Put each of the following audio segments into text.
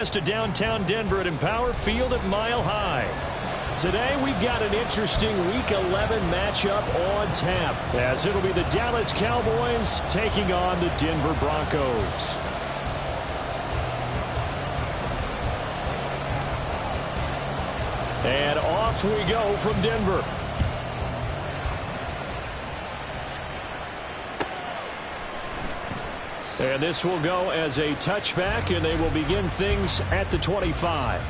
To downtown Denver at Empower Field at Mile High. Today we've got an interesting Week 11 matchup on tap, as it'll be the Dallas Cowboys taking on the Denver Broncos. And off we go from Denver. And this will go as a touchback, and they will begin things at the 25.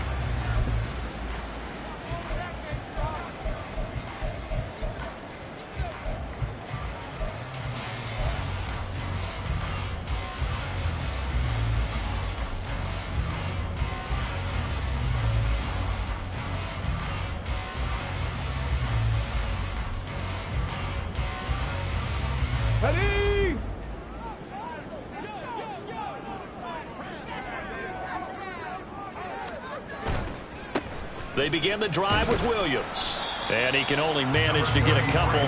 They begin the drive with Williams. And he can only manage to get a couple.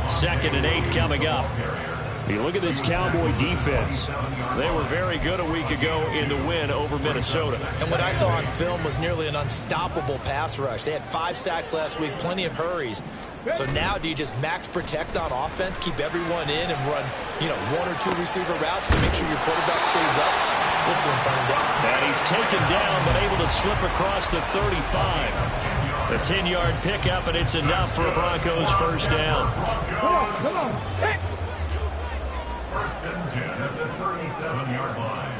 2nd and 8 coming up. You look at this Cowboy defense. They were very good a week ago in the win over Minnesota. And what I saw on film was nearly an unstoppable pass rush. They had 5 sacks last week, plenty of hurries. So now do you just max protect on offense, keep everyone in, and run, 1 or 2 receiver routes to make sure your quarterback stays up? We'll soon find out. And he's taken down, but able to slip across the 35. A 10-yard pickup, and it's enough for a Broncos first down. Come on. Hey. First and 10 at the 37-yard line.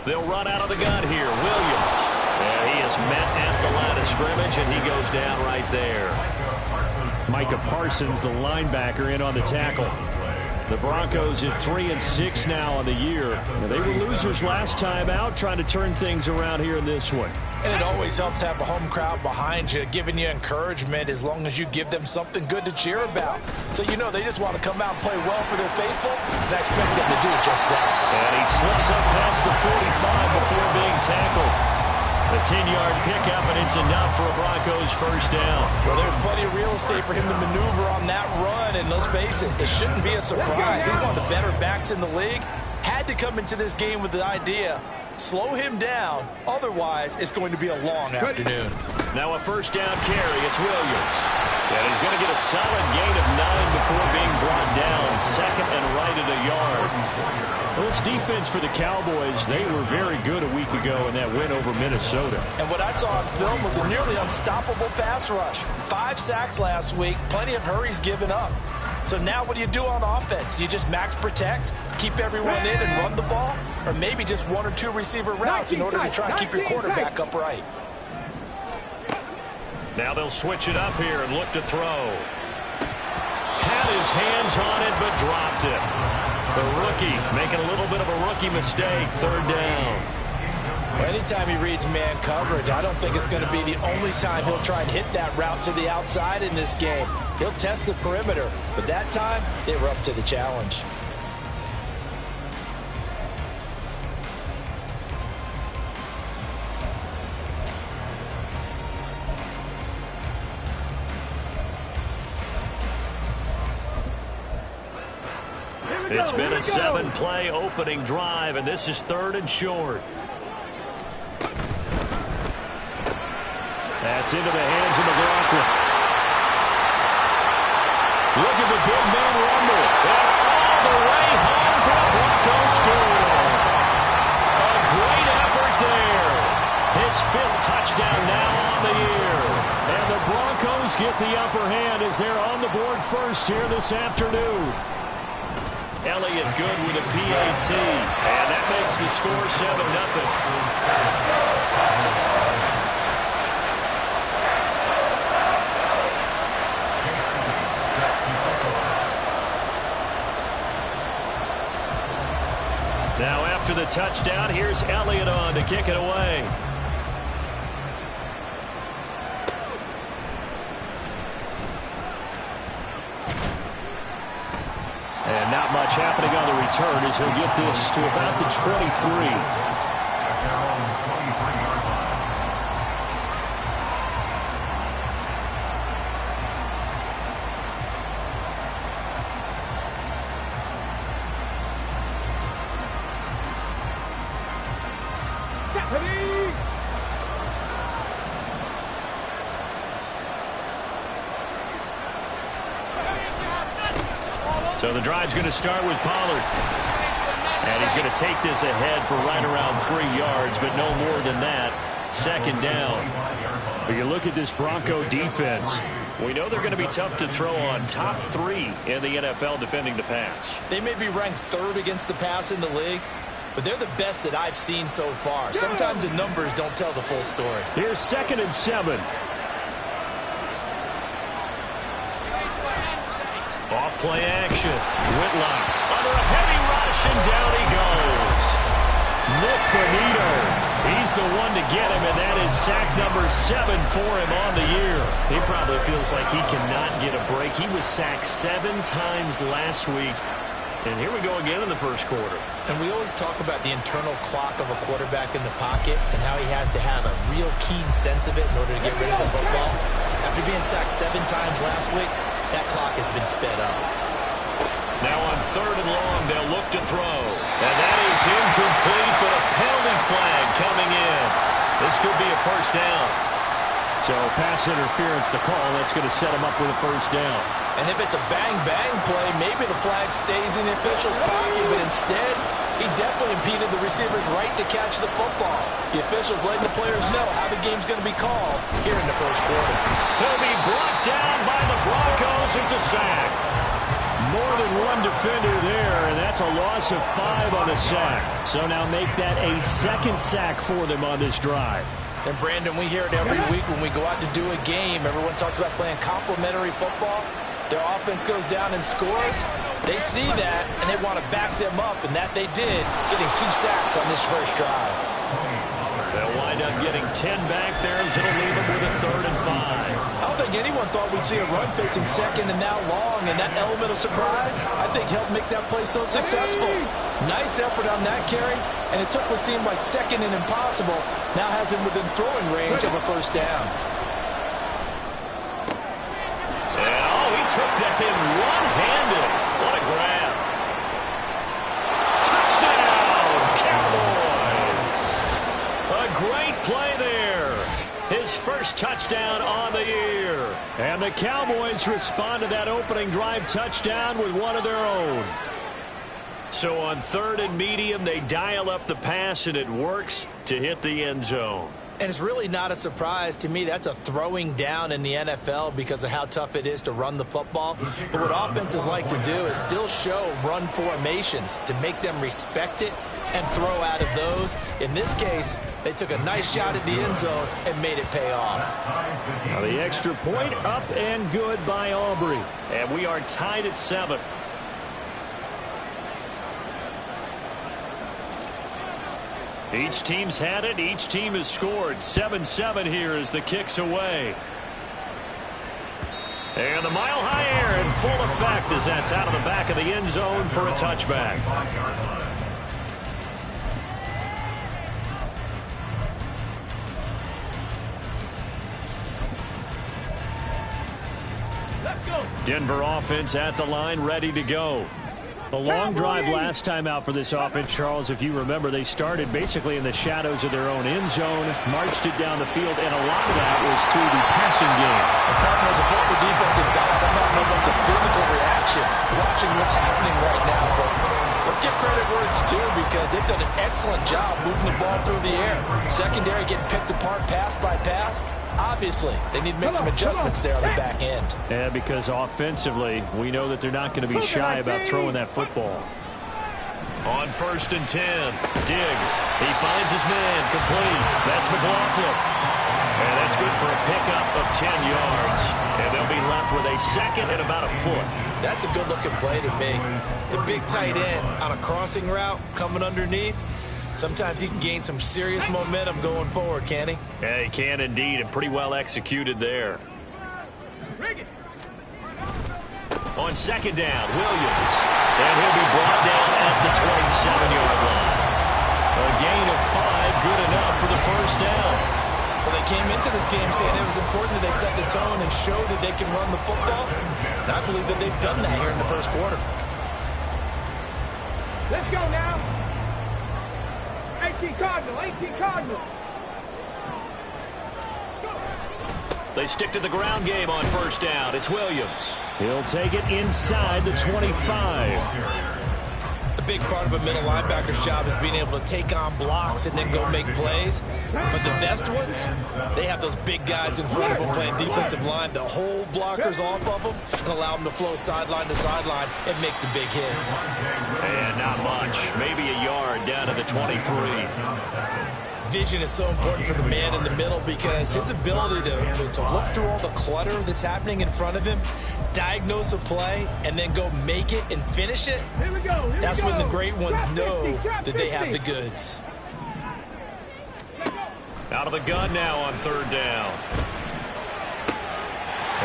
They'll run out of the gun here. Williams. And he is met at the line of scrimmage, and he goes down right there. Micah Parsons, the linebacker, in on the tackle. The Broncos at 3-6 now on the year. They were losers last time out, trying to turn things around here in this one. And it always helps to have a home crowd behind you, giving you encouragement as long as you give them something good to cheer about. So they just want to come out and play well for their faithful, and I expect them to do just that. And he slips up past the 45 before being tackled. A 10-yard pickup, and it's enough for a Broncos first down. Well, there's plenty of real estate for him to maneuver on that run, and let's face it, it shouldn't be a surprise. He's one of the better backs in the league. Had to come into this game with the idea, slow him down, otherwise it's going to be a long afternoon. Now a first down carry, it's Williams. And he's going to get a solid gain of 9 before being brought down, 2nd and right at a yard. Well, this defense for the Cowboys, they were very good a week ago in that win over Minnesota. And what I saw on film was a nearly unstoppable pass rush. 5 sacks last week, plenty of hurries given up. So now what do you do on offense? You just max protect, keep everyone in and run the ball, or maybe just 1 or 2 receiver routes in order to try and keep your quarterback upright. Now they'll switch it up here and look to throw. Had his hands on it, but dropped it. The rookie making a little bit of a rookie mistake, 3rd down. Well, anytime he reads man coverage, I don't think it's going to be the only time he'll try and hit that route to the outside in this game. He'll test the perimeter, but that time, they were up to the challenge. It's been a 7-play opening drive, and this is 3rd and short. That's into the hands of McLaughlin. Look at the big man rumble. And all the way home for the Broncos score. A great effort there. His 5th touchdown now on the year. And the Broncos get the upper hand as they're on the board first here this afternoon. Elliott good with a PAT, and that makes the score 7-0. Now after the touchdown, here's Elliott on to kick it away. And not much happening on the return as he'll get this to about the 23. Ready? So the drive's going to start with Pollard. And he's going to take this ahead for right around 3 yards, but no more than that. Second down. But you look at this Bronco defense. We know they're going to be tough to throw on. Top 3 in the NFL defending the pass. They may be ranked 3rd against the pass in the league, but they're the best that I've seen so far. Sometimes the numbers don't tell the full story. Here's 2nd and 7. Off play action. Whitlock under a heavy rush, and down he goes. Nick Bonito. He's the one to get him, and that is sack number 7 for him on the year. He probably feels like he cannot get a break. He was sacked 7 times last week. And here we go again in the first quarter. And we always talk about the internal clock of a quarterback in the pocket and how he has to have a real keen sense of it in order to get rid of the football. After being sacked 7 times last week, that clock has been sped up. Now on 3rd and long, they'll look to throw. And that is incomplete, but a penalty flag coming in. This could be a first down. So pass interference to call. That's going to set him up with a first down. And if it's a bang-bang play, maybe the flag stays in the official's pocket, but instead, he definitely impeded the receiver's right to catch the football. The officials letting the players know how the game's going to be called here in the first quarter. He'll be brought down by the Broncos. It's a sack. More than one defender there, and that's a loss of 5 on the sack. So now make that a 2nd sack for them on this drive. And, Brandon, we hear it every week when we go out to do a game. Everyone talks about playing complementary football. Their offense goes down and scores. They see that, and they want to back them up, and that they did, getting 2 sacks on this first drive. They'll wind up getting 10 back there as it'll leave them with a 3rd and 5. I don't think anyone thought we'd see a run facing 2nd and now long, and that element of surprise, I think, helped make that play so successful. Nice effort on that carry, and it took what seemed like 2nd and impossible, now has him within throwing range of a first down. And, oh, he took that in one-handed. What a grab. Touchdown, Cowboys. A great play there. His first touchdown on the year. And the Cowboys respond to that opening drive touchdown with one of their own. So on 3rd and medium, they dial up the pass, and it works to hit the end zone. And it's really not a surprise to me. That's a throwing down in the NFL because of how tough it is to run the football. But what offenses like to do is still show run formations to make them respect it and throw out of those. In this case, they took a nice shot at the end zone and made it pay off. Now the extra point up and good by Aubrey. And we are tied at 7. Each team's had it. Each team has scored. 7-7 here as the kick's away. And the mile-high air in full effect as that's out of the back of the end zone for a touchback. Denver offense at the line, ready to go. A long drive last time out for this offense, Charles. If you remember, they started basically in the shadows of their own end zone, marched it down the field, and a lot of that was through the passing game. As a former defensive back, I'm not much a physical reaction watching what's happening right now. But let's give credit where it's due because they've done an excellent job moving the ball through the air. Secondary getting picked apart pass by pass. Obviously, they need to make some adjustments there on the back end. Yeah, because offensively, we know that they're not going to be shy about throwing that football. On 1st and 10, Diggs. He finds his man, complete. That's McLaughlin. And that's good for a pickup of 10 yards. And they'll be left with a 2nd and about a foot. That's a good-looking play to me. The big tight end on a crossing route coming underneath. Sometimes he can gain some serious momentum going forward, can he? Yeah, he can indeed, and pretty well executed there. On 2nd down, Williams. And he'll be brought down at the 27-yard line. A gain of 5, good enough for the first down. Well, they came into this game saying it was important that they set the tone and show that they can run the football. And I believe that they've done that here in the first quarter. Let's go now. Hey, 18 Cardinal, 18 Cardinal. They stick to the ground game on first down. It's Williams. He'll take it inside the 25. A big part of a middle linebacker's job is being able to take on blocks and then go make plays. But the best ones, they have those big guys in front of them playing defensive line to hold blockers off of them and allow them to flow sideline to sideline and make the big hits. And not much. Maybe a yard down to the 23. Vision is so important for the man in the middle because his ability to look through all the clutter that's happening in front of him, diagnose a play, and then go make it and finish it. That's when the great ones know that they have the goods. Out of the gun now on third down.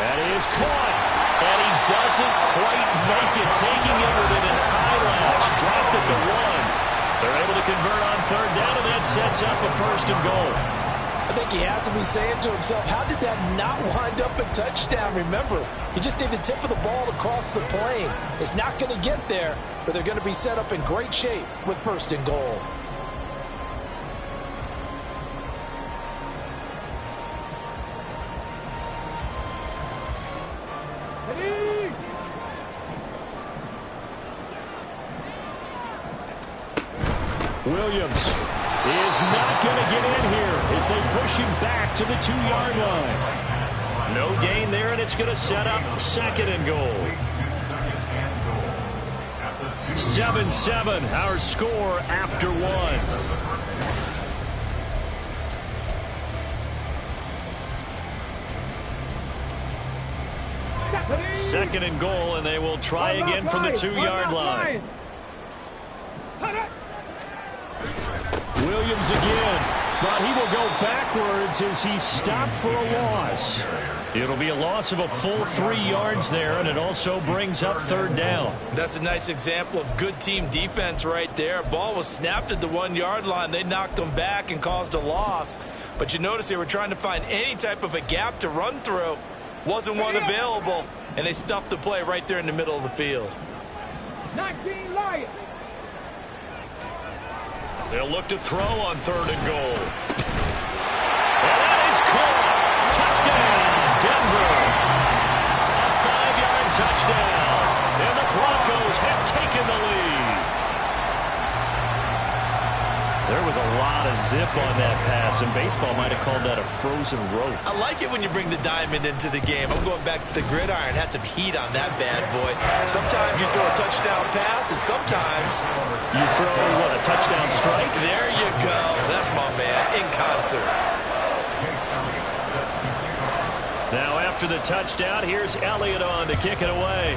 That is caught. And he doesn't quite make it, taking it within an eyelash. Dropped at the 1. They're able to convert on third down, and that sets up a first and goal. I think he has to be saying to himself, how did that not wind up a touchdown? Remember, he just did the tip of the ball across the plane. It's not going to get there, but they're going to be set up in great shape with first and goal. Williams is not going to get in here as they push him back to the 2-yard line. No gain there, and it's going to set up second and goal. 7-7, our score after 1. Second and goal, and they will try again from the 2-yard line. Williams again, but he will go backwards as he stopped for a loss. It'll be a loss of a full 3 yards there, and it also brings up third down. That's a nice example of good team defense right there. Ball was snapped at the 1-yard line. They knocked him back and caused a loss. But you notice they were trying to find any type of a gap to run through. Wasn't one available, and they stuffed the play right there in the middle of the field. 19 Lions. They'll look to throw on third and goal. And that is caught. Touchdown, Denver. A 5-yard touchdown. And the Broncos have taken the lead. There was a lot of zip on that pass, and baseball might have called that a frozen rope. I like it when you bring the diamond into the game. I'm going back to the gridiron. Had some heat on that bad boy. Sometimes you throw a touchdown pass, and sometimes you throw, what, a touchdown strike? There you go. That's my man, in concert. Now after the touchdown, here's Elliott on to kick it away.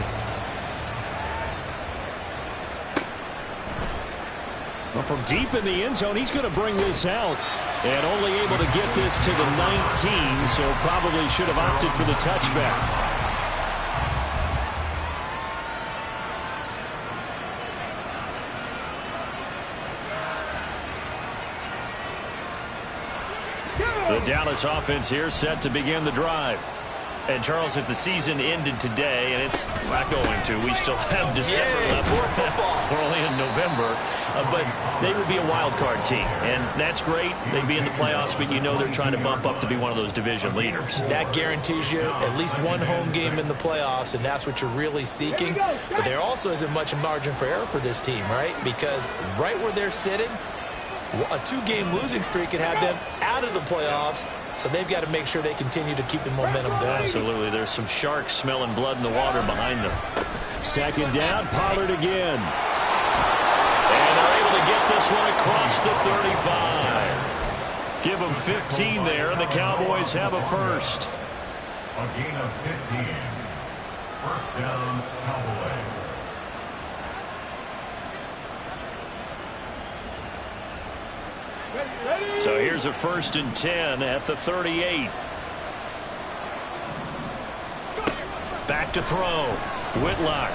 Well, from deep in the end zone, he's going to bring this out. And only able to get this to the 19, so probably should have opted for the touchback. The Dallas offense here set to begin the drive. And, Charles, if the season ended today, and it's not going to, we still have December left. We're only in November. But they would be a wild card team. And that's great. They'd be in the playoffs, but you know they're trying to bump up to be one of those division leaders. That guarantees you at least one home game in the playoffs, and that's what you're really seeking. But there also isn't much margin for error for this team, right? Because right where they're sitting, a 2-game losing streak could have them out of the playoffs. So they've got to make sure they continue to keep the momentum going. Absolutely. There's some sharks smelling blood in the water behind them. Second down, Pollard again. And they're able to get this one across the 35. Give them 15 there, and the Cowboys have a first. A gain of 15. First down, Cowboys. So here's a 1st and 10 at the 38. Back to throw. Whitlock.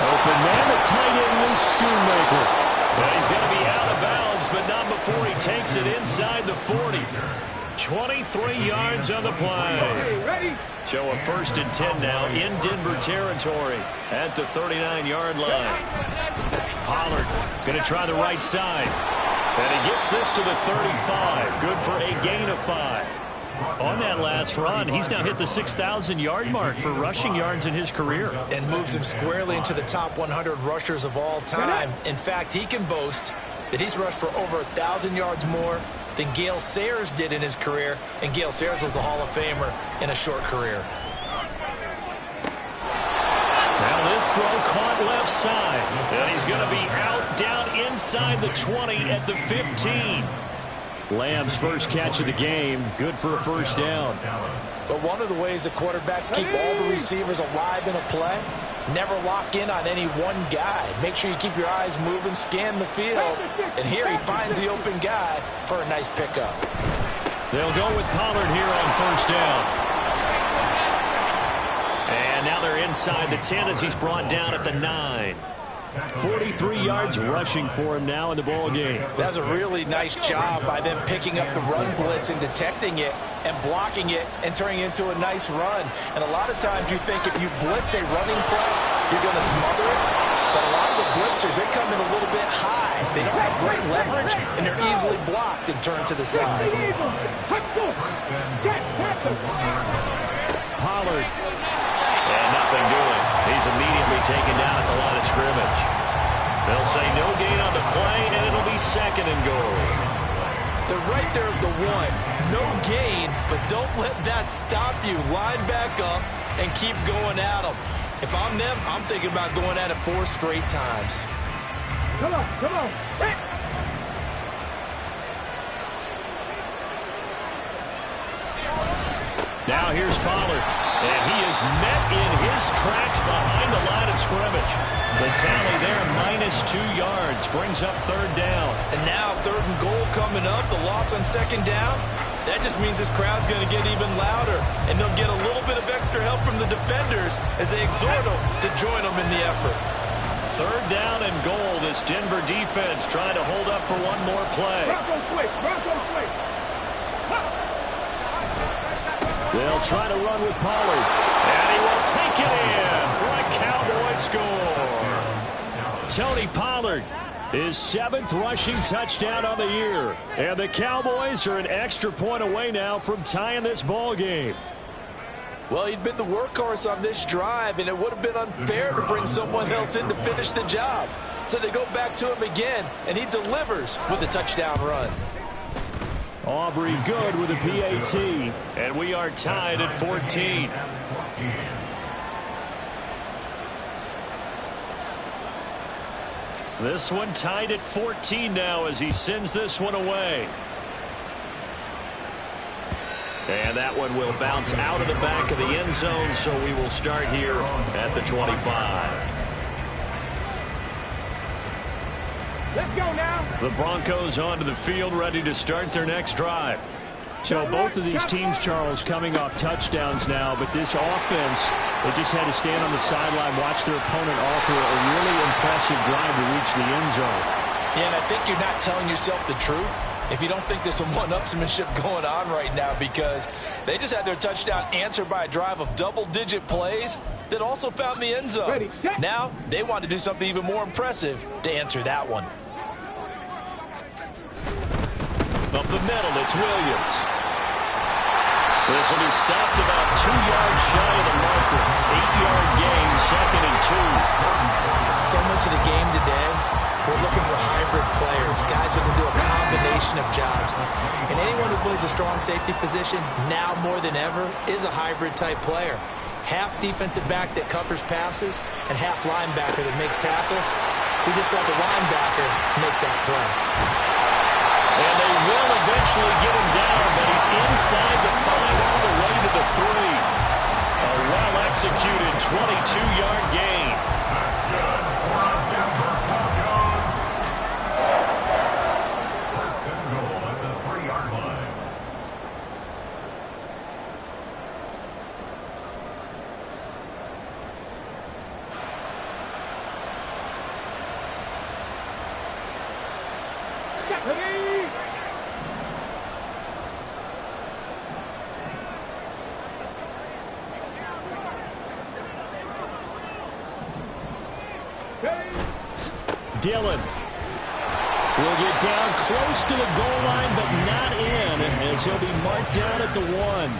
Open man, the tight end, Luke Schoonmaker. Well, he's going to be out of bounds, but not before he takes it inside the 40. 23 yards on the play. So a 1st and 10 now in Denver territory at the 39-yard line. Pollard going to try the right side. And he gets this to the 35. Good for a gain of 5. On that last run, he's now hit the 6,000-yard mark for rushing yards in his career. And moves him squarely into the top 100 rushers of all time. In fact, he can boast that he's rushed for over 1,000 yards more than Gale Sayers did in his career. And Gale Sayers was a Hall of Famer in a short career. Now this throw caught left side. And he's going to be out down inside the 20 at the 15. Lamb's first catch of the game. Good for a first down. But one of the ways that quarterbacks keep all the receivers alive in a play, never lock in on any one guy. Make sure you keep your eyes moving, scan the field. And here he finds the open guy for a nice pickup. They'll go with Pollard here on first down. And now they're inside the 10 as he's brought down at the 9. 43 yards rushing for him now in the ball game. That's a really nice job by them picking up the run blitz and detecting it and blocking it and turning it into a nice run. And a lot of times you think if you blitz a running play, you're going to smother it. But a lot of the blitzers, they come in a little bit high. They don't have great leverage, and they're easily blocked and turned to the side. Pollard. And nothing doing. He's immediately taken down at the line of scrimmage. They'll say no gain on the play, and it'll be second and goal. They're right there at the 1. No gain, but don't let that stop you. Line back up and keep going at them. If I'm them, I'm thinking about going at it 4 straight times. Come on, come on. Hey. Now here's Pollard, and he is met in his tracks behind the line of scrimmage. The tally there, -2 yards, brings up third down. And now 3rd and goal coming up, the loss on 2nd down. That just means this crowd's going to get even louder, and they'll get a little bit of extra help from the defenders as they exhort them to join them in the effort. 3rd down and goal. This Denver defense trying to hold up for one more play. Broncos quick, Broncos quick. They'll try to run with Pollard, and he will take it in for a Cowboy score. Tony Pollard, his 7th rushing touchdown on the year, and the Cowboys are an extra point away now from tying this ball game. Well, he'd been the workhorse on this drive, and it would have been unfair to bring someone else in to finish the job. So they go back to him again, and he delivers with a touchdown run. Aubrey good with a PAT, and we are tied at 14. This one tied at 14 now as he sends this one away. And that one will bounce out of the back of the end zone, so we will start here at the 25. Let's go now. The Broncos onto the field, ready to start their next drive. So both of these teams, Charles, coming off touchdowns now, but this offense, they just had to stand on the sideline, watch their opponent all through a really impressive drive to reach the end zone. Yeah, and I think you're not telling yourself the truth if you don't think there's some one-upsmanship going on right now, because they just had their touchdown answered by a drive of double-digit plays that also found the end zone. Ready, set. Now they want to do something even more impressive to answer that one. Up the middle, it's Williams. This will be stopped about 2 yards shy of the marker. 8-yard gain, 2nd and 2. So much of the game today, we're looking for hybrid players, guys who can do a combination of jobs. And anyone who plays a strong safety position, now more than ever, is a hybrid-type player. Half defensive back that covers passes, and half linebacker that makes tackles. We just saw the linebacker make that play. And they will eventually get him down, but he's inside the 5 all the way to the 3. A well-executed 22-yard gain. That's good for a Denver Broncos. 1st and goal at the 3-yard line. Ready. Dillon will get down close to the goal line, but not in, as he'll be marked down at the 1.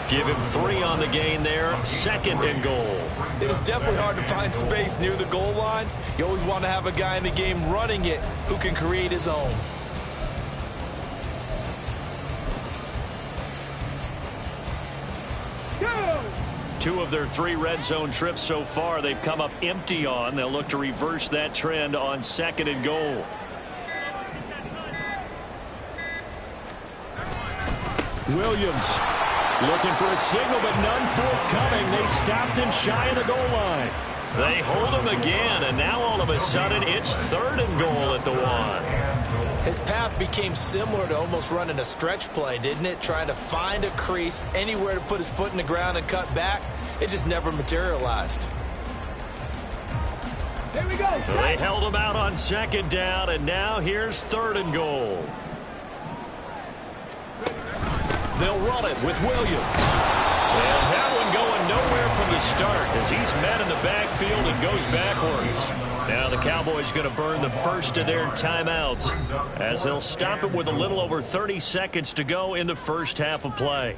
Give him 3 on the gain there, 2nd and goal. It is definitely hard to find space near the goal line. You always want to have a guy in the game running it who can create his own. Go! 2 of their 3 red zone trips so far they've come up empty on. They'll look to reverse that trend on 2nd and goal. Williams looking for a signal, but none forthcoming. They stopped him shy of the goal line. They hold him again, and now all of a sudden it's 3rd and goal at the 1. His path became similar to almost running a stretch play, didn't it? Trying to find a crease, anywhere to put his foot in the ground and cut back. It just never materialized. Here we go. So they held him out on 2nd down, and now here's 3rd and goal. They'll run it with Williams. And that one going nowhere from the start as he's met in the backfield and goes backwards. Now the Cowboys going to burn the first of their timeouts as they'll stop it with a little over 30 seconds to go in the first half of play.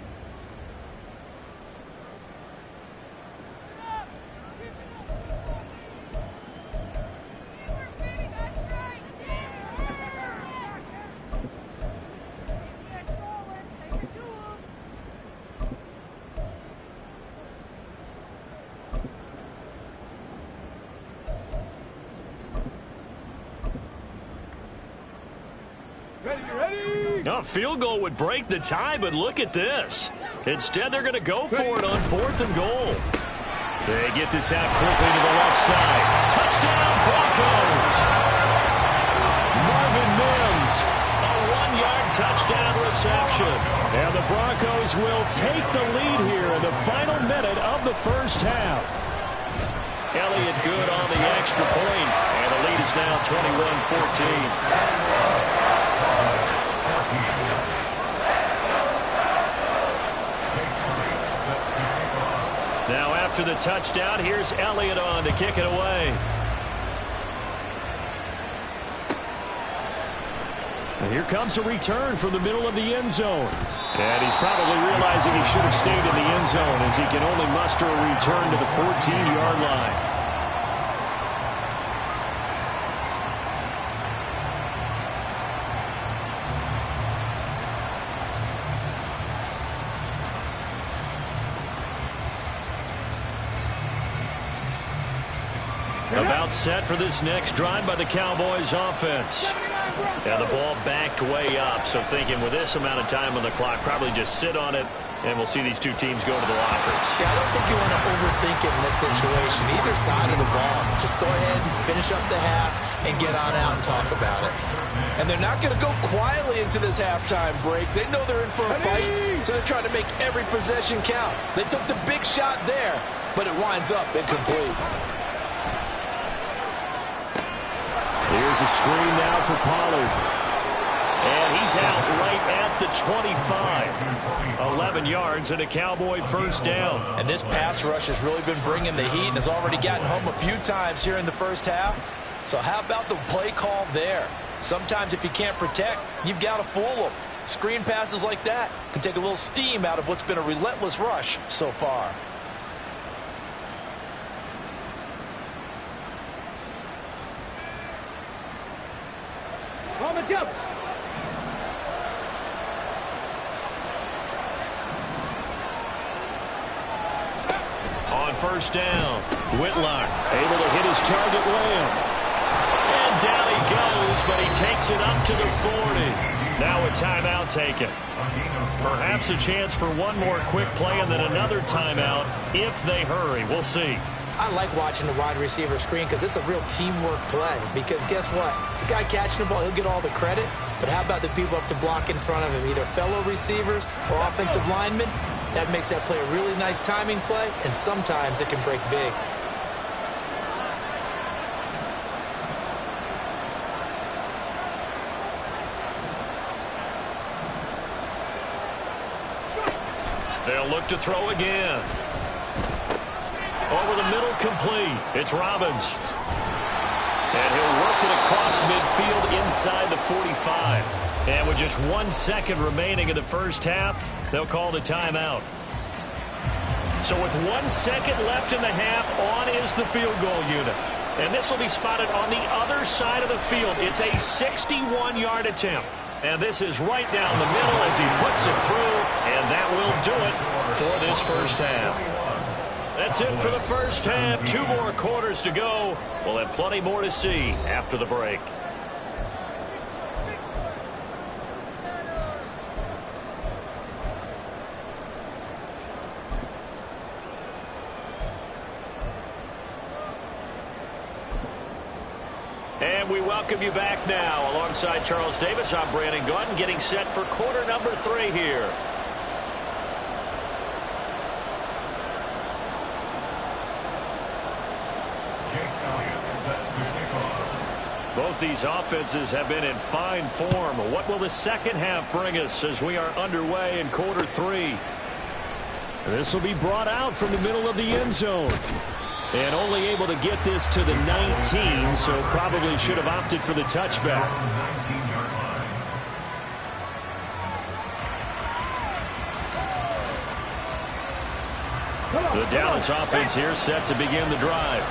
A field goal would break the tie, but look at this. Instead, they're going to go for it on 4th and goal. They get this out quickly to the left side. Touchdown, Broncos! Marvin Mims, a 1-yard touchdown reception. And the Broncos will take the lead here in the final minute of the first half. Elliott good on the extra point, and the lead is now 21-14. Now after the touchdown, here's Elliott on to kick it away. And here comes a return from the middle of the end zone. And he's probably realizing he should have stayed in the end zone as he can only muster a return to the 14-yard line. About set for this next drive by the Cowboys offense. And the ball backed way up, so thinking with this amount of time on the clock, probably just sit on it, and we'll see these two teams go to the lockers. Yeah, I don't think you want to overthink it in this situation. Either side of the ball. Just go ahead and finish up the half and get on out and talk about it. And they're not going to go quietly into this halftime break. They know they're in for a fight, so they're trying to make every possession count. They took the big shot there, but it winds up incomplete. Here's a screen now for Pollard. And he's out right at the 25. 11 yards and a Cowboy first down. And this pass rush has really been bringing the heat and has already gotten home a few times here in the first half. So how about the play call there? Sometimes if you can't protect, you've got to fool them. Screen passes like that can take a little steam out of what's been a relentless rush so far. On first down, Whitlock able to hit his target Lamb. And down he goes, but he takes it up to the 40. Now a timeout taken. Perhaps a chance for one more quick play and then another timeout if they hurry. We'll see. I like watching the wide receiver screen because it's a real teamwork play. Because guess what? The guy catching the ball, he'll get all the credit. But how about the people up to block in front of him, either fellow receivers or offensive linemen? That makes that play a really nice timing play, and sometimes it can break big. They'll look to throw again. Over the middle, complete. It's Robbins. And he'll work it across across midfield inside the 45. And with just 1 second remaining in the first half, they'll call the timeout. So with 1 second left in the half, on is the field goal unit. And this will be spotted on the other side of the field. It's a 61-yard attempt. And this is right down the middle as he puts it through. And that will do it for this first half. That's it for the first half. 2 more quarters to go. We'll have plenty more to see after the break. And we welcome you back now. Alongside Charles Davis, I'm Brandon Gaudin, getting set for quarter number 3 here. Both these offenses have been in fine form. What will the second half bring us as we are underway in quarter 3? This will be brought out from the middle of the end zone. And only able to get this to the 19, so probably should have opted for the touchback. The Dallas offense here set to begin the drive.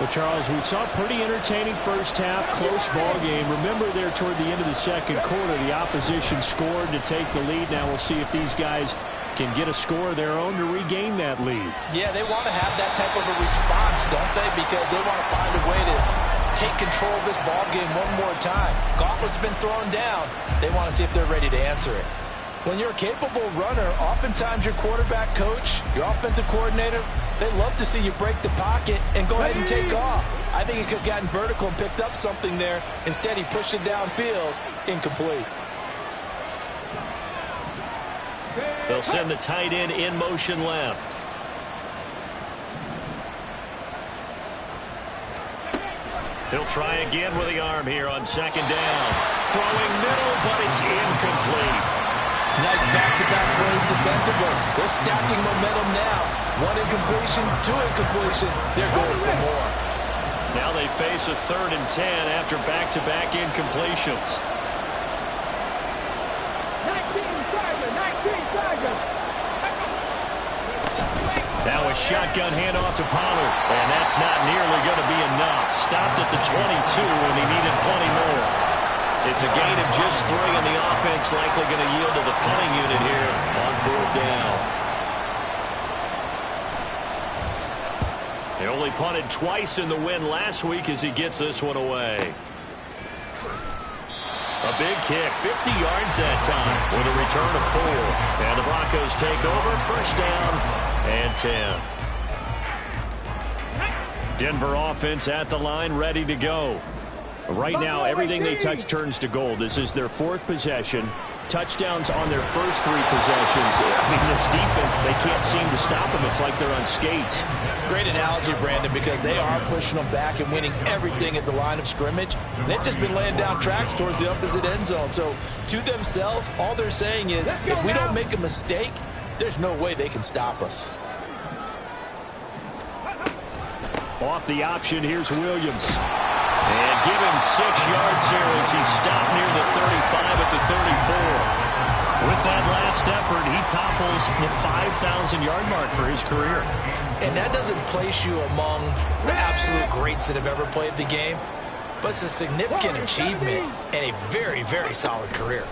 Well, Charles, we saw a pretty entertaining first half, close ball game. Remember there toward the end of the second quarter, the opposition scored to take the lead. Now we'll see if these guys can get a score of their own to regain that lead. Yeah, they want to have that type of a response, don't they? Because they want to find a way to take control of this ball game one more time. Gauntlet's been thrown down. They want to see if they're ready to answer it. When you're a capable runner, oftentimes your quarterback coach, your offensive coordinator, they love to see you break the pocket and go ahead and take off. I think he could have gotten vertical and picked up something there. Instead, he pushed it downfield, incomplete. They'll send the tight end in motion left. He'll try again with the arm here on second down. Throwing middle, but it's incomplete. Nice back-to-back plays defensively. They're stacking momentum now. 1 incompletion, 2 incompletion. They're going for more. Now they face a 3rd and 10 after back-to-back incompletions. 19 Tigers. Now a shotgun handoff to Pollard, and that's not nearly going to be enough. Stopped at the 22, and he needed plenty more. It's a gain of just 3, and the offense likely going to yield to the punting unit here on 4th down. He only punted twice in the win last week as he gets this one away. A big kick, 50 yards that time with a return of 4. And the Broncos take over, 1st down and 10. Denver offense at the line, ready to go. Right now, everything they touch turns to gold. This is their 4th possession. Touchdowns on their first 3 possessions. I mean, this defense, they can't seem to stop them. It's like they're on skates. Great analogy, Brandon, because they are pushing them back and winning everything at the line of scrimmage. They've just been laying down tracks towards the opposite end zone. So, to themselves, all they're saying is, if we don't make a mistake, there's no way they can stop us. Off the option, here's Williams. And give him 6 yards here as he stopped near the 35 at the 34. With that last effort, he topples the 5,000-yard mark for his career. And that doesn't place you among the absolute greats that have ever played the game, but it's a significant achievement and a very, very solid career.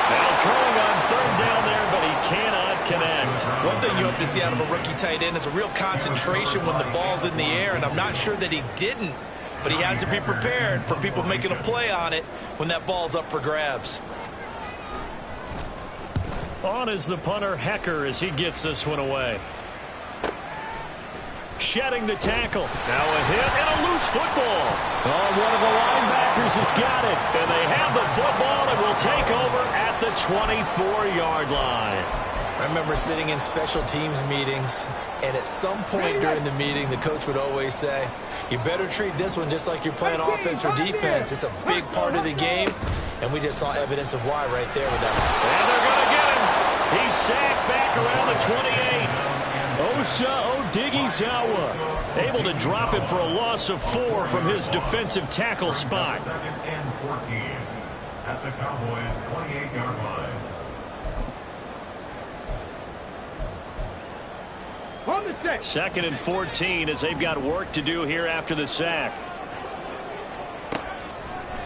Now throwing on 3rd down there, but he cannot connect. One thing you hope to see out of a rookie tight end is a real concentration when the ball's in the air, and I'm not sure that he didn't, but he has to be prepared for people making a play on it when that ball's up for grabs. On is the punter, Hecker, as he gets this one away. Shedding the tackle. Now a hit and a loose football. Oh, one of the linebackers has got it. And they have the football and will take over at the 24-yard line. I remember sitting in special teams meetings, and at some point during the meeting, the coach would always say, you better treat this one just like you're playing offense or defense. It's a big part of the game, and we just saw evidence of why right there with that. And they're going to get him. He's sacked back around the 28. Osa Odighizuwa able to drop him for a loss of 4 from his defensive tackle spot. Second and 14 at the Cowboys' 28-yard line. On the set. Second and 14 as they've got work to do here after the sack.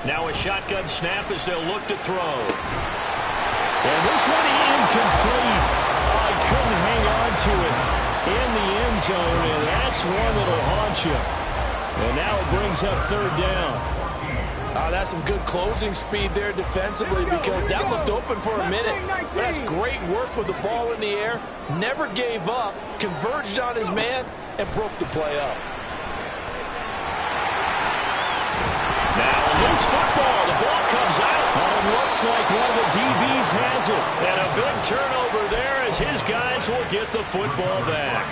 Now a shotgun snap as they'll look to throw. And this one incomplete. I couldn't hang on to it in the end zone, and that's one that'll haunt you. And now it brings up third down. That's some good closing speed there defensively because that looked open for a minute. That's great work with the ball in the air. Never gave up, converged on his man, and broke the play up. Now a loose football. The ball comes out. It looks like one of the DBs has it. And a big turnover there as his guys will get the football back.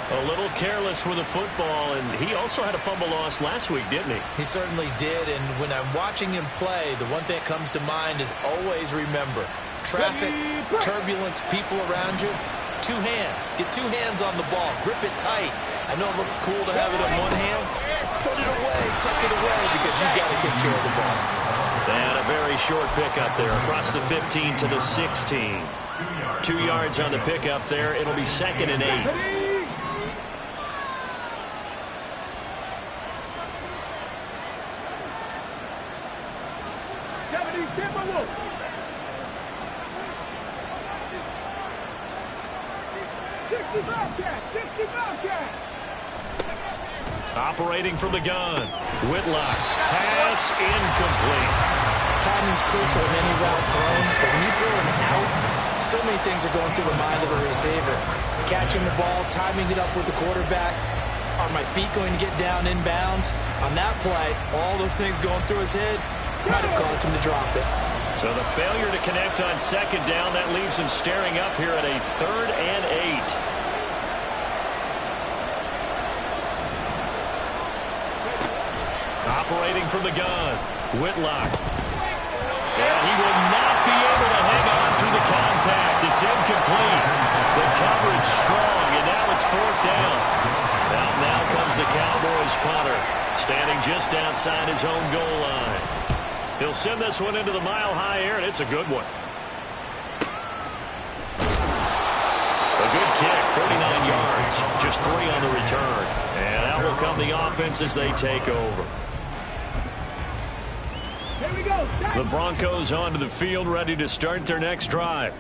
A little careless with the football, and he also had a fumble loss last week, didn't he? He certainly did, and when I'm watching him play, the one thing that comes to mind is always remember, traffic, turbulence, people around you, 2 hands. Get 2 hands on the ball. Grip it tight. I know it looks cool to have it in one hand. Put it away, tuck it away, because you've got to take care of the ball. And a very short pickup there across the 15 to the 16. 2 yards on the pickup there. It'll be second and 8. Operating from the gun. Whitlock. Pass incomplete. Timing's crucial in any route thrown, but when you throw an out, so many things are going through the mind of the receiver. Catching the ball, timing it up with the quarterback. Are my feet going to get down inbounds? On that play, all those things going through his head might have caused him to drop it. So the failure to connect on second down, that leaves him staring up here at a third and 8. Operating from the gun, Whitlock. And he will not be able to hang on through the contact. It's incomplete. The coverage strong, and now it's 4th down. Now comes the Cowboys punter, standing just outside his own goal line. He'll send this one into the mile-high air, and it's a good one. A good kick, 49 yards, just 3 on the return. And out will come the offense as they take over. The Broncos onto the field, ready to start their next drive.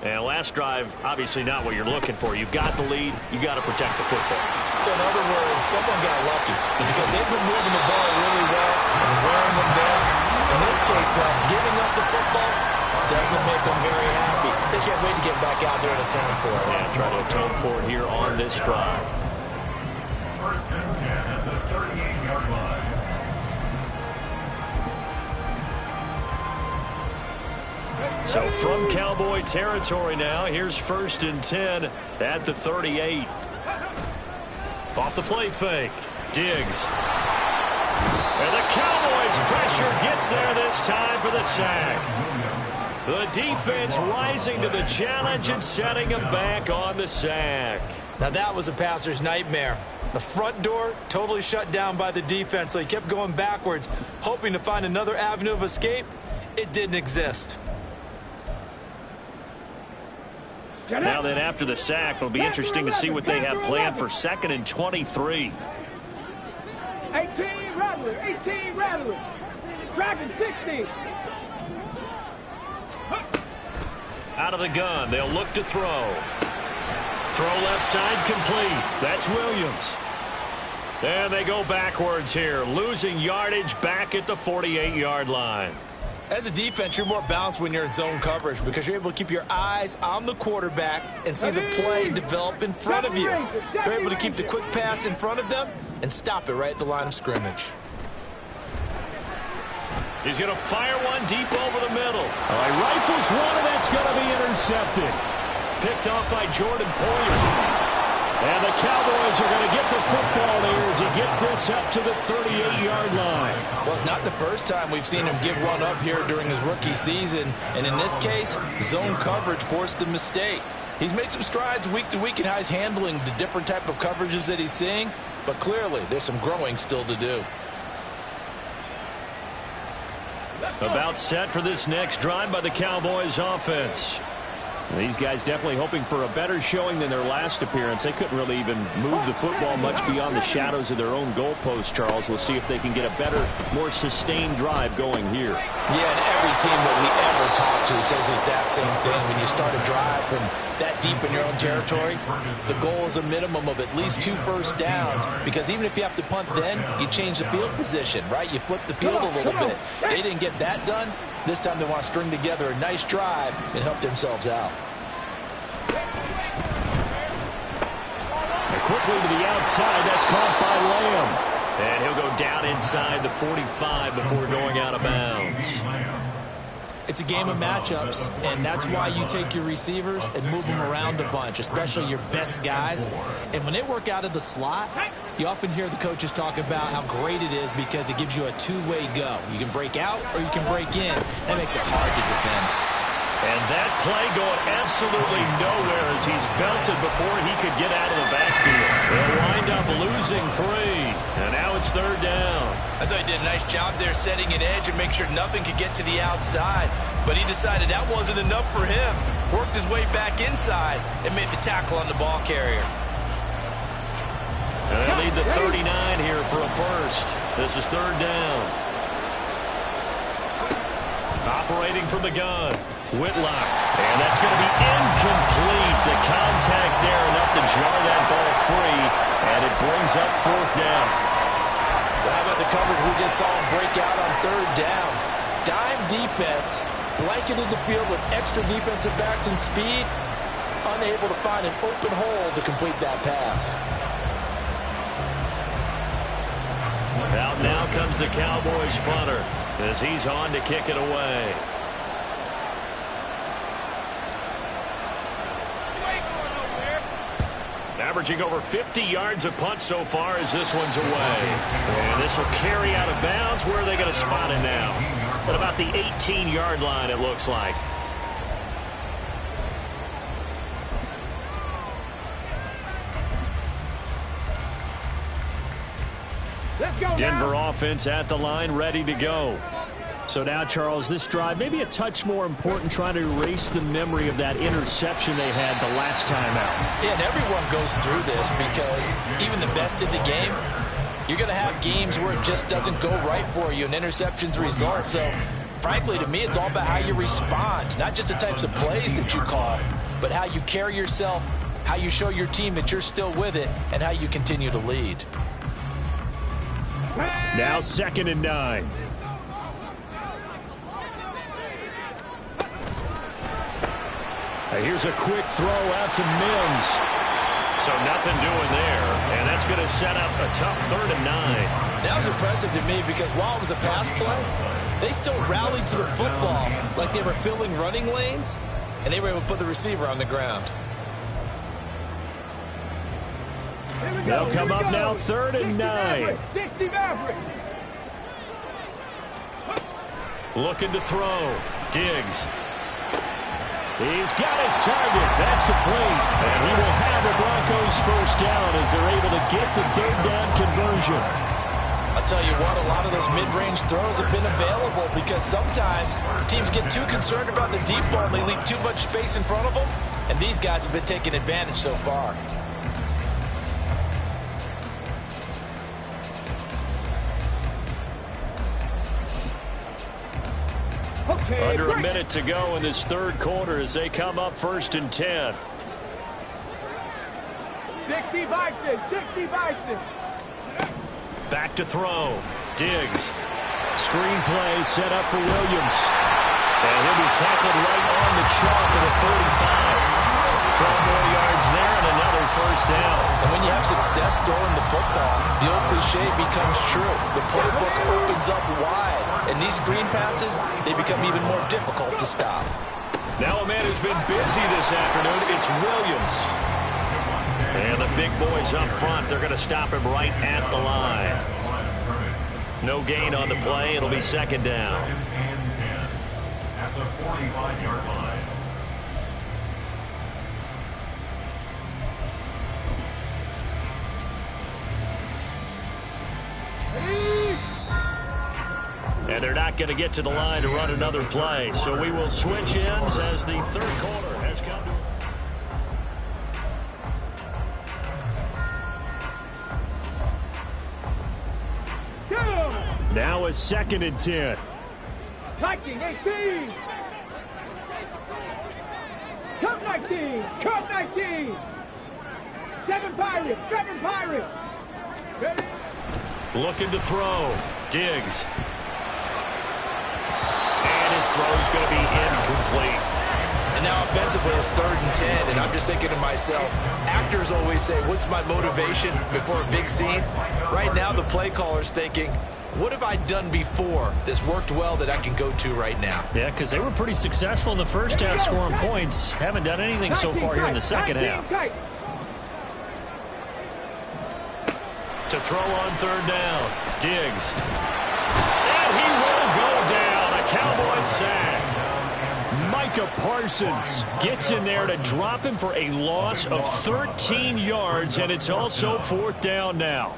And last drive, obviously not what you're looking for. You've got the lead. You've got to protect the football. So in other words, someone got lucky because they've been moving the ball really well and wearing them down. In this case, though, giving up the football doesn't make them very happy. They can't wait to get back out there and atone for it. Yeah, try to atone for it here on this drive. First and 10 at the 38-yard line. So from Cowboy territory now, here's 1st and 10 at the 38. Off the play fake. Diggs. And the Cowboys pressure gets there this time for the sack. The defense rising to the challenge and setting him back on the sack. Now that was a passer's nightmare. The front door totally shut down by the defense, so he kept going backwards, hoping to find another avenue of escape. It didn't exist. Now then, after the sack, it'll be interesting to see what they have planned for 2nd and 23. 18 Rattler. Dragon 16. Out of the gun, they'll look to throw. Throw left side complete. That's Williams. And they go backwards here, losing yardage back at the 48-yard line. As a defense, you're more balanced when you're in zone coverage because you're able to keep your eyes on the quarterback and see the play develop in front of you. You're able to keep the quick pass in front of them and stop it right at the line of scrimmage. He's going to fire one deep over the middle. He rifles one, and that's going to be intercepted. Picked off by Jordan Poyer. And the Cowboys are going to get the football there as he gets this up to the 38-yard line. Well, it's not the first time we've seen him give one up here during his rookie season. And in this case, zone coverage forced the mistake. He's made some strides week to week in how he's handling the different type of coverages that he's seeing, but clearly there's some growing still to do. About set for this next drive by the Cowboys offense. These guys definitely hoping for a better showing than their last appearance. They couldn't really even move the football much beyond the shadows of their own goalpost, Charles. We'll see if they can get a better, more sustained drive going here. Yeah, and every team that we ever talk to says the exact same thing. When you start a drive from that deep in your own territory, the goal is a minimum of at least 2 first downs, because even if you have to punt then, you change the field position, right? You flip the field a little bit. They didn't get that done. This time they want to string together a nice drive and help themselves out. And quickly to the outside. That's caught by Lamb. And he'll go down inside the 45 before going out of bounds. It's a game of matchups, and that's why you take your receivers and move them around a bunch, especially your best guys. And when they work out of the slot, you often hear the coaches talk about how great it is because it gives you a two-way go. You can break out or you can break in. That makes it hard to defend. And that play going absolutely nowhere as he's belted before he could get out of the backfield. They'll wind up losing 3. And now it's 3rd down. I thought he did a nice job there setting an edge and make sure nothing could get to the outside. But he decided that wasn't enough for him. Worked his way back inside and made the tackle on the ball carrier. And they lead the 39 here for a first. This is 3rd down. Operating from the gun. Whitlock. And that's going to be incomplete. The contact there enough to jar that ball free. And it brings up 4th down. Well, how about the coverage we just saw him break out on 3rd down? Dime defense, blanketed the field with extra defensive backs and speed, unable to find an open hole to complete that pass. Out now comes the Cowboys punter as he's on to kick it away. Averaging over 50 yards a punt so far as this one's away. And this will carry out of bounds. Where are they going to spot it now? At about the 18-yard line, it looks like. Let's go Denver now. offense at the line, ready to go. So now, Charles, this drive maybe a touch more important, trying to erase the memory of that interception they had the last time out. Yeah, and everyone goes through this because even the best in the game, you're going to have games where it just doesn't go right for you and interceptions result. So, frankly, to me, it's all about how you respond, not just the types of plays that you call, but how you carry yourself, how you show your team that you're still with it, and how you continue to lead. Now 2nd and 9. Here's a quick throw out to Mims. So nothing doing there. And that's going to set up a tough 3rd and 9. That was impressive to me because while it was a pass play, they still rallied to the football like they were filling running lanes, and they were able to put the receiver on the ground. They'll come up now 3rd and 9. 60 Maverick. Looking to throw. Diggs. He's got his target. That's complete. And he will have the Broncos 1st down as they're able to get the 3rd down conversion. I'll tell you what, a lot of those mid-range throws have been available because sometimes teams get too concerned about the deep ball and they leave too much space in front of them. And these guys have been taking advantage so far. Okay, Under a break. minute to go in this 3rd quarter as they come up 1st and 10. 60 Bison. 60 Bison. Back to throw. Diggs. Screen play set up for Williams. And he'll be tackled right on the chalk at the 35. 12 more yards there and another 1st down. And when you have success throwing the football, the old cliche becomes true. The playbook opens up wide. And these screen passes, they become even more difficult to stop. Now a man who's been busy this afternoon, it's Williams. And the big boys up front, they're going to stop him right at the line. No gain on the play. It'll be 2nd down. At the 45-yard line. going to get to the line to run another play. So we will switch ends as the third quarter has come to. Now a 2nd and 10. Hiking 18. Cut 19. Cut 19. 7 Pirates. 7 Pirates. Ready? Looking to throw. Diggs. And his throw's going to be incomplete. And now offensively it's 3rd and 10, and I'm just thinking to myself, actors always say, what's my motivation before a big scene? Right now the play caller's thinking, what have I done before this worked well that I can go to right now? Yeah, because they were pretty successful in the first half scoring points. Haven't done anything so far here in the second half. To throw on 3rd down. Diggs. And he will go down. A Cowboys sack. Micah Parsons gets in there to drop him for a loss of 13 yards, and it's also 4th down now.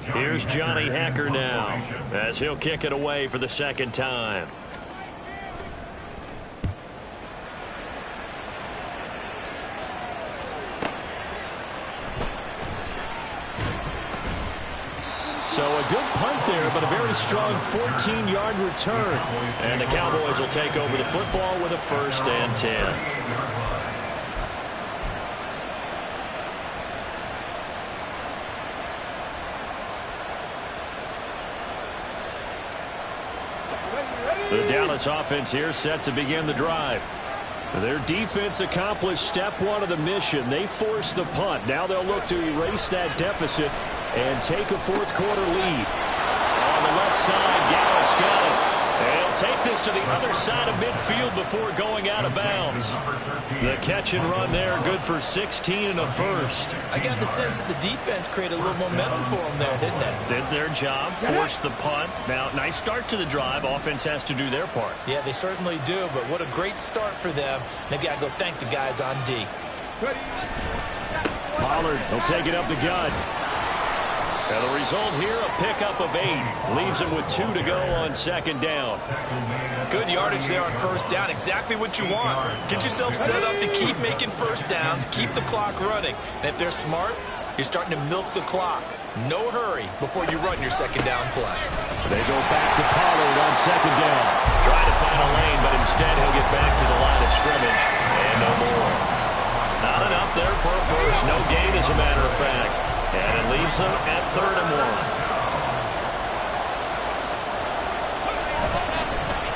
Here's Johnny Hacker now as he'll kick it away for the 2nd time. So a good punt there, but a very strong 14-yard return. And the Cowboys will take over the football with a 1st and 10. The Dallas offense here set to begin the drive. Their defense accomplished step 1 of the mission. They forced the punt. Now they'll look to erase that deficit and take a 4th quarter lead. On the left side, Gallups got it. And he'll take this to the other side of midfield before going out of bounds. The catch and run there, good for 16 and a first. I got the sense that the defense created a little momentum for them there, didn't they? Did their job, forced the punt. Now, nice start to the drive. Offense has to do their part. Yeah, they certainly do, but what a great start for them. They've got to go thank the guys on D. Pollard will take it up the gut. And the result here, a pickup of 8. Leaves him with 2 to go on 2nd down. Good yardage there on 1st down. Exactly what you want. Get yourself set up to keep making 1st downs, keep the clock running. And if they're smart, you're starting to milk the clock. No hurry before you run your 2nd down play. They go back to Pollard on 2nd down. Trying to find a lane, but instead he'll get back to the line of scrimmage. And no more. Not enough there for a first. No gain, as a matter of fact. And it leaves them at 3rd and 1.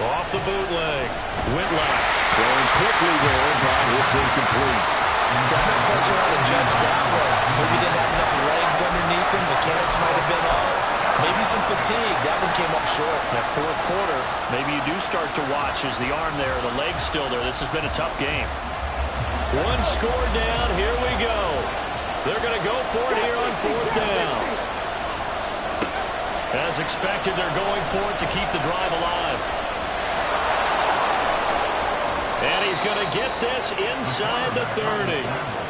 Off the bootleg. Whitlock throwing quickly there, but it's incomplete. So I'm not quite sure how to judge that one. Maybe didn't have enough legs underneath him. Mechanics might have been off. Maybe some fatigue. That one came up short. That 4th quarter, maybe you do start to watch as the arm there, the leg's still there. This has been a tough game. 1 score down. Here we go. They're going to go for it here on 4th down. As expected, they're going for it to keep the drive alive. And he's going to get this inside the 30.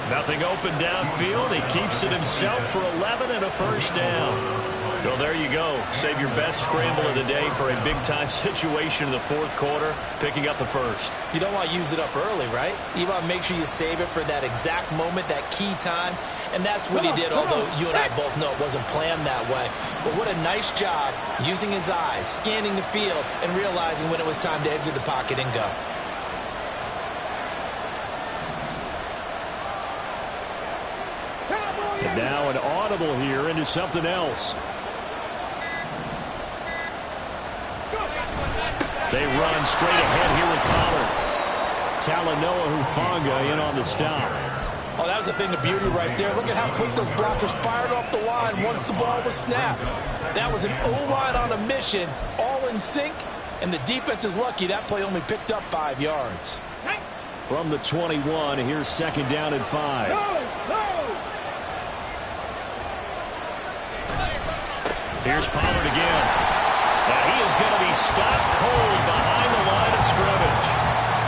Nothing open downfield. He keeps it himself for 11 and a 1st down. So there you go. Save your best scramble of the day for a big-time situation in the 4th quarter, picking up the 1st. You don't want to use it up early, right? You want to make sure you save it for that exact moment, that key time. And that's what he did, although you and I both know it wasn't planned that way. But what a nice job using his eyes, scanning the field, and realizing when it was time to exit the pocket and go. And now an audible here into something else. They run straight ahead here with Pollard. Talanoa Hufanga in on the stop. Oh, that was a thing of beauty right there. Look at how quick those blockers fired off the line once the ball was snapped. That was an O-line on a mission, all in sync, and the defense is lucky that play only picked up 5 yards. From the 21, here's 2nd down and 5. Here's Pollard again. Now he is going to be stopped cold behind the line of scrimmage.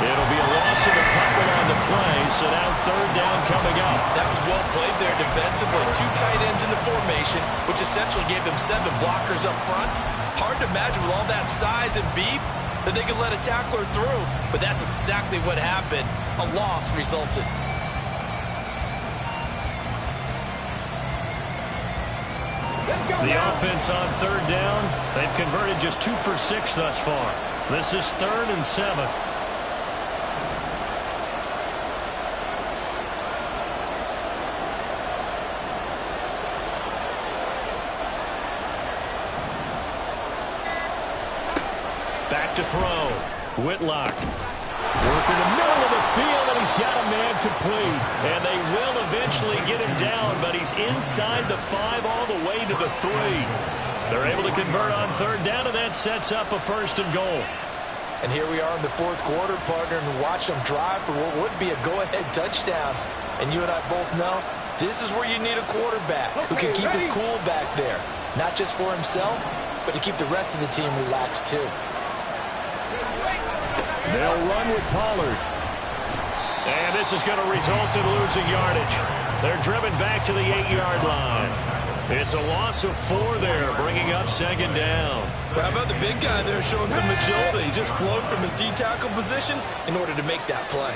It'll be a loss of a couple on the play, so now 3rd down coming up. That was well played there defensively. 2 tight ends in the formation, which essentially gave them 7 blockers up front. Hard to imagine with all that size and beef that they could let a tackler through, but that's exactly what happened. A loss resulted. The offense on third down, they've converted just 2 for 6 thus far. This is 3rd and 7. Back to throw. Whitlock. Working the middle of the field, and he's got a man complete. And they will eventually get him down, but he's inside the 5 all the way to the 3. They're able to convert on third down, and that sets up a 1st and goal. And here we are in the 4th quarter, partner, and watch them drive for what would be a go-ahead touchdown. And you and I both know this is where you need a quarterback who can keep his cool back there. Not just for himself, but to keep the rest of the team relaxed too. They'll run with Pollard. And this is going to result in losing yardage. They're driven back to the 8-yard line. It's a loss of 4 there, bringing up 2nd down. Well, how about the big guy there showing some agility? He just flowed from his D-tackle position in order to make that play.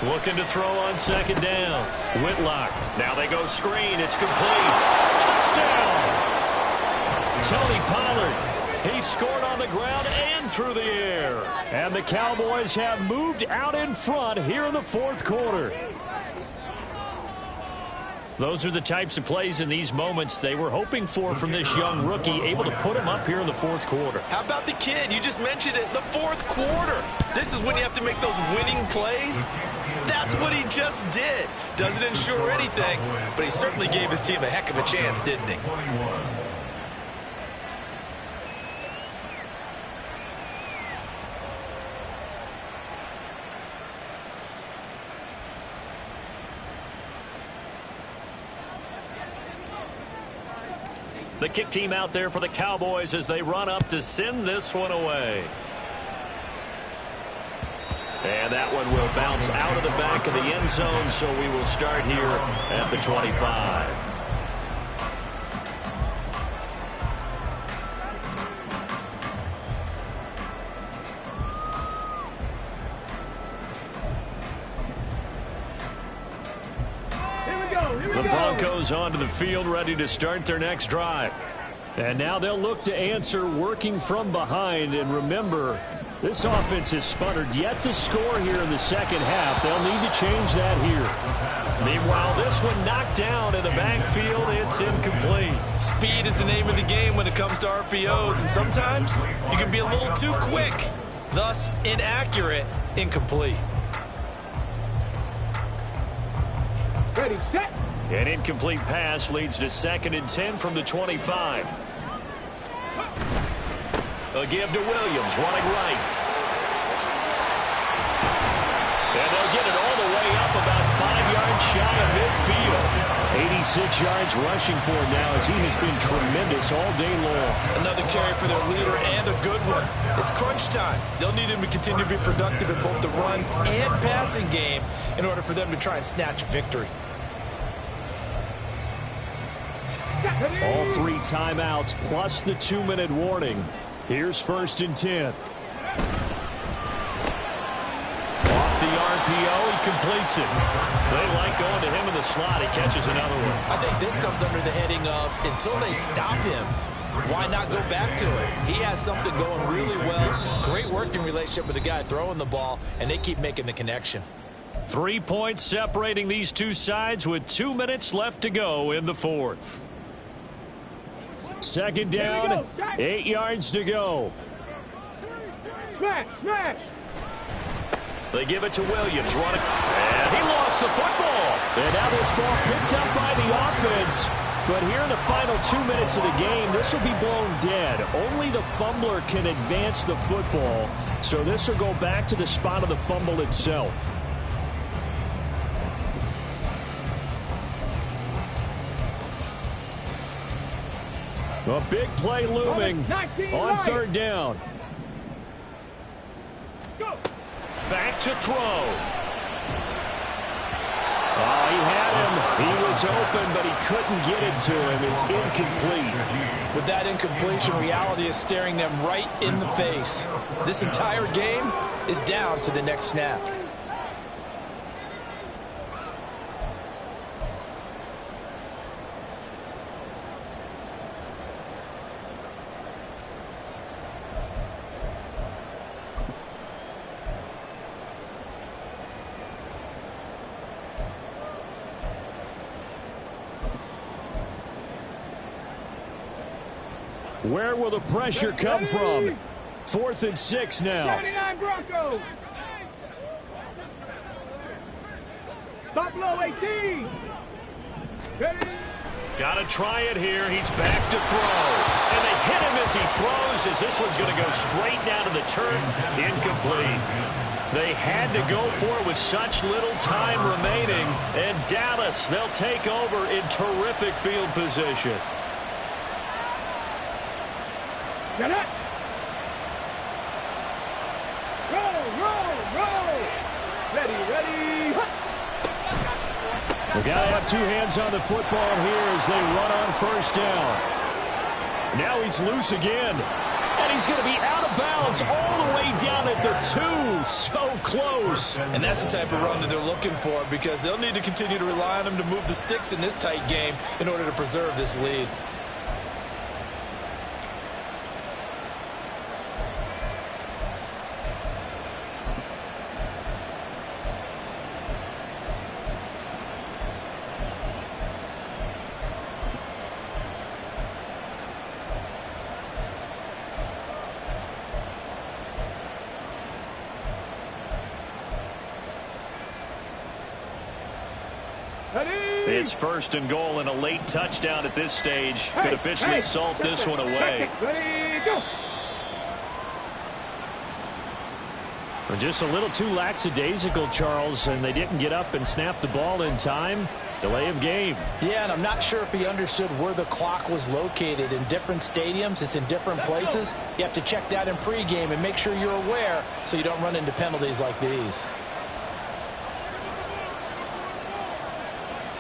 Looking to throw on 2nd down. Whitlock. Now they go screen. It's complete. Touchdown! Tony Pollard. He scored on the ground and through the air. And the Cowboys have moved out in front here in the 4th quarter. Those are the types of plays in these moments they were hoping for from this young rookie, able to put him up here in the 4th quarter. How about the kid? You just mentioned it, the 4th quarter. This is when you have to make those winning plays. That's what he just did. Doesn't ensure anything, but he certainly gave his team a heck of a chance, didn't he? The kick team out there for the Cowboys as they run up to send this one away. And that one will bounce out of the back of the end zone, so we will start here at the 25. The Broncos onto the field, ready to start their next drive. And now they'll look to answer working from behind. And remember, this offense has sputtered yet to score here in the 2nd half. They'll need to change that here. Meanwhile, this one knocked down in the backfield. It's incomplete. Speed is the name of the game when it comes to RPOs. And sometimes you can be a little too quick. Thus, inaccurate, incomplete. Ready, set. An incomplete pass leads to 2nd and 10 from the 25. A give to Williams, running right. And they'll get it all the way up about 5 yards shy of midfield. 86 yards rushing for him now as he has been tremendous all day long. Another carry for their leader and a good one. It's crunch time. They'll need him to continue to be productive in both the run and passing game in order for them to try and snatch a victory. All 3 timeouts plus the 2-minute warning. Here's 1st and 10. Off the RPO, he completes it. They like going to him in the slot. He catches another one. I think this comes under the heading of until they stop him, why not go back to it? He has something going really well. Great working relationship with the guy throwing the ball, and they keep making the connection. 3 points separating these two sides with 2 minutes left to go in the 4th. 2nd down, 8 yards to go. Smash, smash. They give it to Williams, running, and he lost the football. And now this ball picked up by the offense. But here in the final 2 minutes of the game, this will be blown dead. Only the fumbler can advance the football. So this will go back to the spot of the fumble itself. A big play looming on 3rd down. Back to throw. Oh, he had him. He was open, but he couldn't get it to him. It's incomplete. With that incompletion, reality is staring them right in the face. This entire game is down to the next snap. Where will the pressure come from? 4th and 6 now. 79 Broncos. Stop low, 18. Ready? Got to try it here. He's back to throw. And they hit him as he throws, as this one's going to go straight down to the turf. Incomplete. They had to go for it with such little time remaining. And Dallas, they'll take over in terrific field position. Get it. Roll. Ready. They got to have two hands on the football here as they run on 1st down. Now he's loose again. And he's going to be out of bounds all the way down at the 2. So close. And that's the type of run that they're looking for, because they'll need to continue to rely on him to move the sticks in this tight game in order to preserve this lead. It's 1st and goal, and a late touchdown at this stage could officially salt this one away. Ready, go. Just a little too lackadaisical, Charles, and they didn't get up and snap the ball in time. Delay of game. Yeah, and I'm not sure if he understood where the clock was located. In different stadiums, it's in different places. You have to check that in pregame and make sure you're aware so you don't run into penalties like these.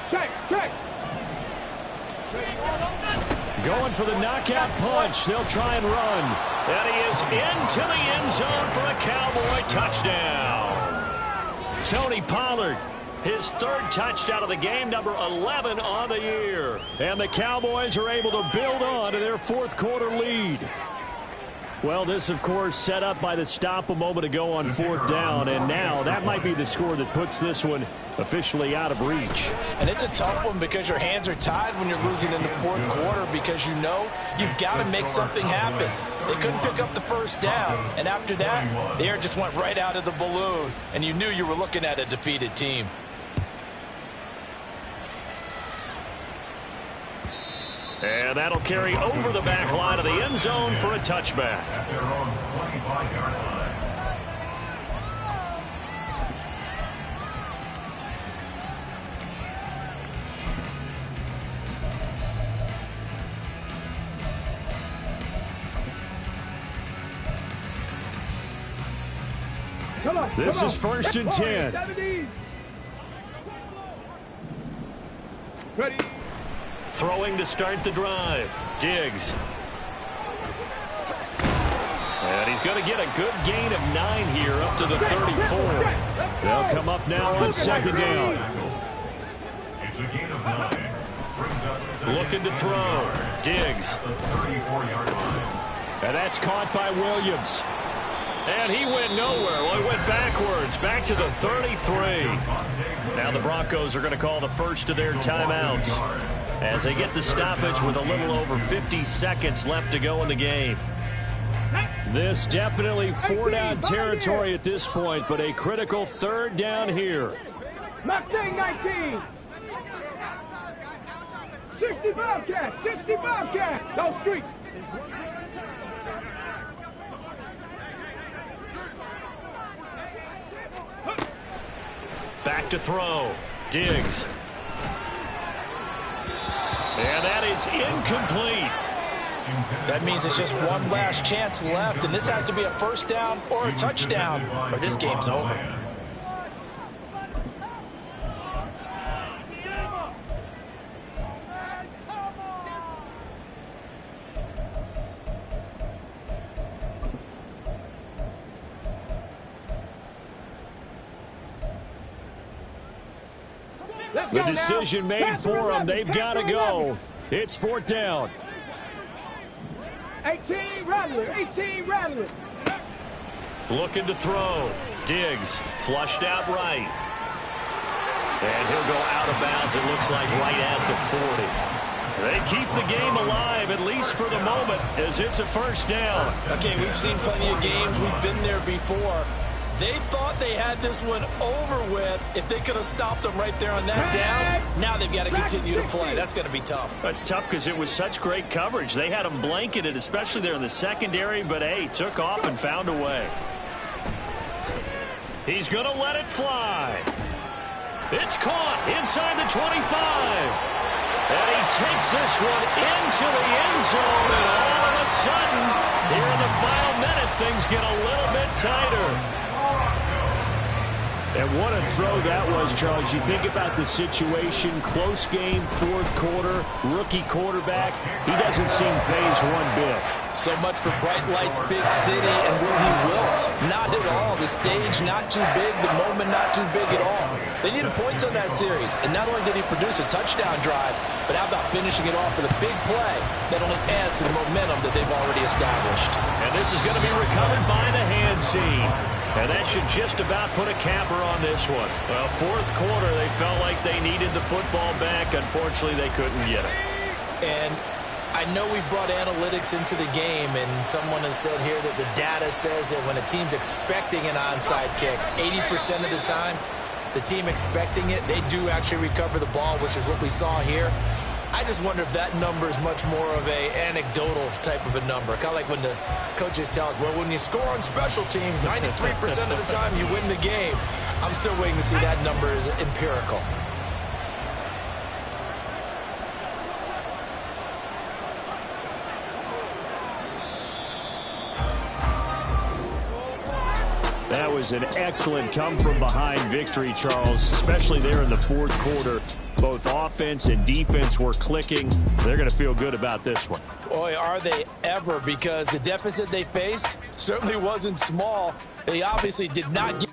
Check. Going for the knockout punch. They'll try and run. And he is into the end zone for a Cowboy touchdown. Tony Pollard, his 3rd touchdown of the game, number 11 on the year. And the Cowboys are able to build on to their 4th quarter lead. Well, this, of course, set up by the stop a moment ago on 4th down, and now that might be the score that puts this one officially out of reach. And it's a tough one because your hands are tied when you're losing in the 4th quarter, because you know you've got to make something happen. They couldn't pick up the 1st down, and after that, the air just went right out of the balloon, and you knew you were looking at a defeated team. And that'll carry over the back line of the end zone for a touchback. At their own 25-yard line. This is 1st and 10. 70. Ready. Throwing to start the drive. Diggs. And he's going to get a good gain of 9 here up to the 34. They'll come up now on 2nd down. It's a gain of 9. Brings up 2nd. Looking to throw. Diggs. The 34-yard line. And that's caught by Williams. And he went nowhere. Well, he went backwards, back to the 33. Now the Broncos are going to call the first of their timeouts as they get the stoppage with a little over 50 seconds left to go in the game. This definitely 4-down territory at this point, but a critical 3rd down here. Mustang 19. 65 cat. Go street. Back to throw. Diggs. And that is incomplete. That means it's just one last chance left, and this has to be a 1st down or a touchdown, or this game's over. Let's The go now. decision made Pass for to them. 11, They've pass got to to go. 11. It's 4th down. 18 Rattler, 18 Rattler. Looking to throw. Diggs flushed out right. And he'll go out of bounds, it looks like, right at the 40. They keep the game alive, at least for the moment, as it's a 1st down. Okay, we've seen plenty of games. We've been there before. They thought they had this one over with if they could have stopped them right there on that down. Now they've got to continue to play. That's going to be tough. That's tough because it was such great coverage. They had them blanketed, especially there in the secondary, but, hey, took off and found a way. He's going to let it fly. It's caught inside the 25. And he takes this one into the end zone. And all of a sudden, here in the final minute, things get a little bit tighter. And what a throw that was, Charles. You think about the situation, close game, 4th quarter, rookie quarterback. He doesn't seem fazed one bit. So much for bright lights, big city, and will he wilt? Not at all. The stage not too big, the moment not too big at all. They needed points on that series, and not only did he produce a touchdown drive, but how about finishing it off with a big play that only adds to the momentum that they've already established. And this is going to be recovered by the hands team. And that should just about put a capper on this one. Well, 4th quarter, they felt like they needed the football back. Unfortunately, they couldn't get it. And I know we brought analytics into the game, and someone has said here that the data says that when a team's expecting an onside kick, 80% of the time, the team expecting it, they do actually recover the ball, which is what we saw here. I just wonder if that number is much more of a anecdotal type of a number. Kind of like when the coaches tell us, well, when you score on special teams, 93% of the time you win the game. I'm still waiting to see that number is empirical. That was an excellent come-from-behind victory, Charles, especially there in the 4th quarter. Both offense and defense were clicking. They're going to feel good about this one. Boy, are they ever, because the deficit they faced certainly wasn't small. They obviously did not get